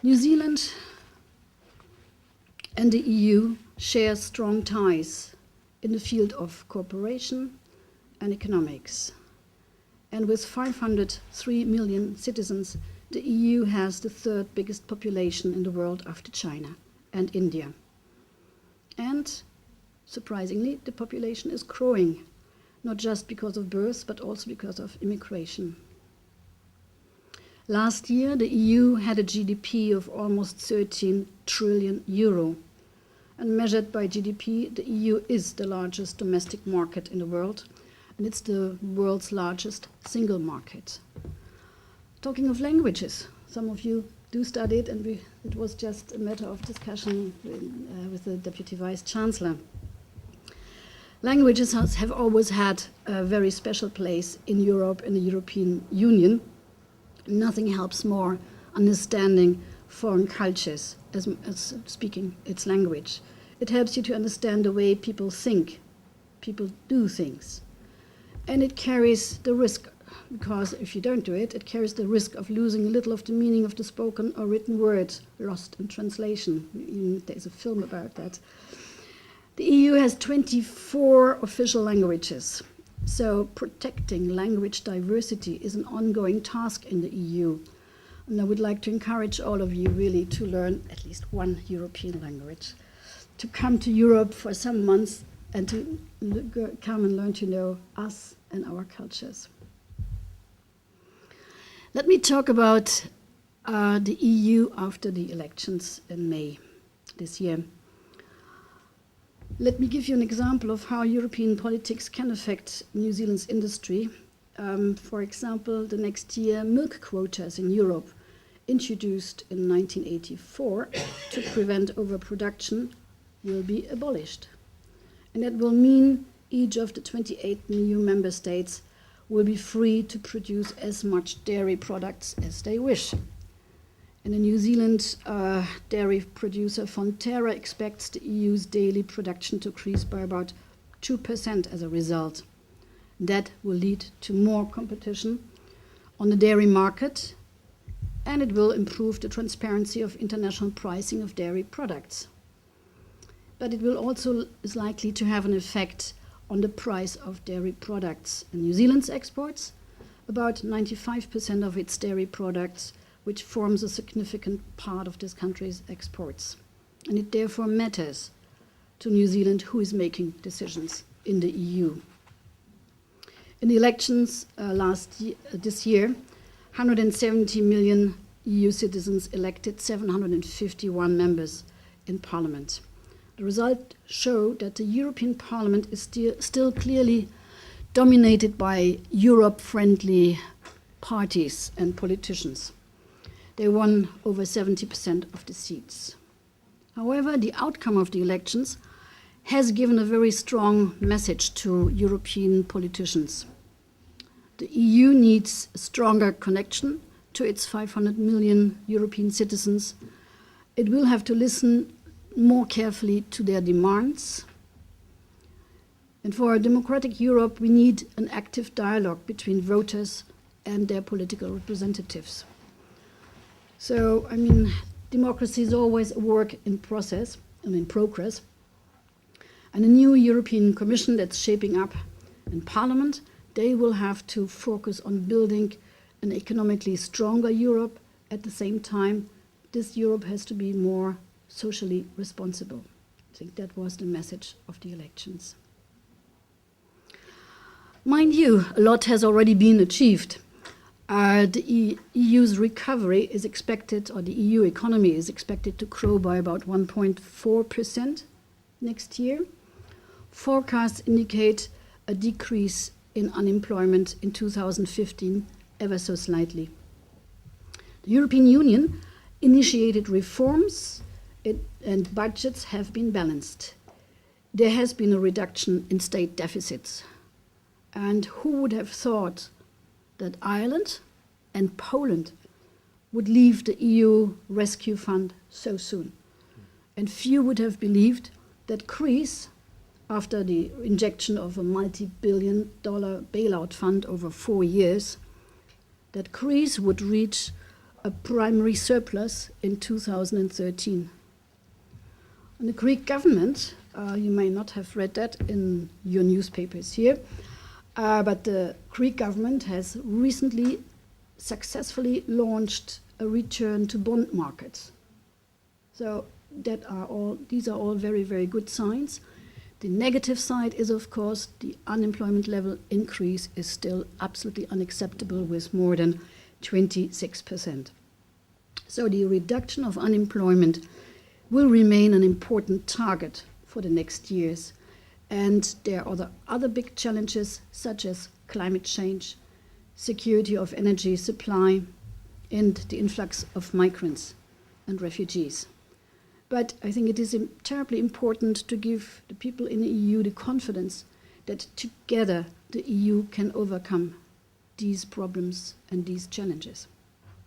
New Zealand and the EU share strong ties in the field of cooperation and economics. And with 503 million citizens, the EU has the third biggest population in the world after China and India. And surprisingly, the population is growing, not just because of birth, but also because of immigration. Last year, the EU had a GDP of almost 13 trillion euro. And measured by GDP, the EU is the largest domestic market in the world, and it's the world's largest single market. Talking of languages, some of you do study it, and it was just a matter of discussion with the Deputy Vice Chancellor. Languages have always had a very special place in Europe and the European Union. Nothing helps more understanding foreign cultures as speaking its language. It helps you to understand the way people think, people do things. And it carries the risk, because if you don't do it, it carries the risk of losing a little of the meaning of the spoken or written word, lost in translation. There's a film about that. The EU has 24 official languages. So protecting language diversity is an ongoing task in the EU. And I would like to encourage all of you really to learn at least one European language, to come to Europe for some months and to come and learn to know us and our cultures. Let me talk about the EU after the elections in May this year. Let me give you an example of how European politics can affect New Zealand's industry. For example, the next year, milk quotas in Europe, introduced in 1984 to prevent overproduction, will be abolished. And that will mean each of the 28 EU member states will be free to produce as much dairy products as they wish. And the New Zealand dairy producer Fonterra expects the EU's daily production to increase by about 2% as a result. That will lead to more competition on the dairy market, and it will improve the transparency of international pricing of dairy products. But it will also is likely to have an effect on the price of dairy products. In New Zealand's exports, about 95% of its dairy products, which forms a significant part of this country's exports. And it therefore matters to New Zealand who is making decisions in the EU. In the elections this year, 170 million EU citizens elected 751 members in Parliament. The results show that the European Parliament is still clearly dominated by Europe-friendly parties and politicians. They won over 70% of the seats. However, the outcome of the elections has given a very strong message to European politicians. The EU needs a stronger connection to its 500 million European citizens. It will have to listen more carefully to their demands. And for a democratic Europe, we need an active dialogue between voters and their political representatives. So, I mean, democracy is always a work in process and in progress. And a new European Commission that's shaping up in Parliament, they will have to focus on building an economically stronger Europe. At the same time, this Europe has to be more socially responsible. I think that was the message of the elections. Mind you, a lot has already been achieved. The EU's recovery is expected, or the EU economy is expected to grow by about 1.4% next year. Forecasts indicate a decrease in unemployment in 2015 ever so slightly. The European Union initiated reforms and budgets have been balanced. There has been a reduction in state deficits. And who would have thought that Ireland and Poland would leave the EU Rescue Fund so soon? And few would have believed that Greece, after the injection of a multi-billion-dollar bailout fund over 4 years, that Greece would reach a primary surplus in 2013. And the Greek government, you may not have read that in your newspapers here, but the Greek government has recently successfully launched a return to bond markets. So these are all very, very good signs. The negative side is, of course, the unemployment level increase is still absolutely unacceptable with more than 26%. So the reduction of unemployment will remain an important target for the next years. And there are other big challenges such as climate change, security of energy supply, and the influx of migrants and refugees. But I think it is terribly important to give the people in the EU the confidence that together the EU can overcome these problems and these challenges.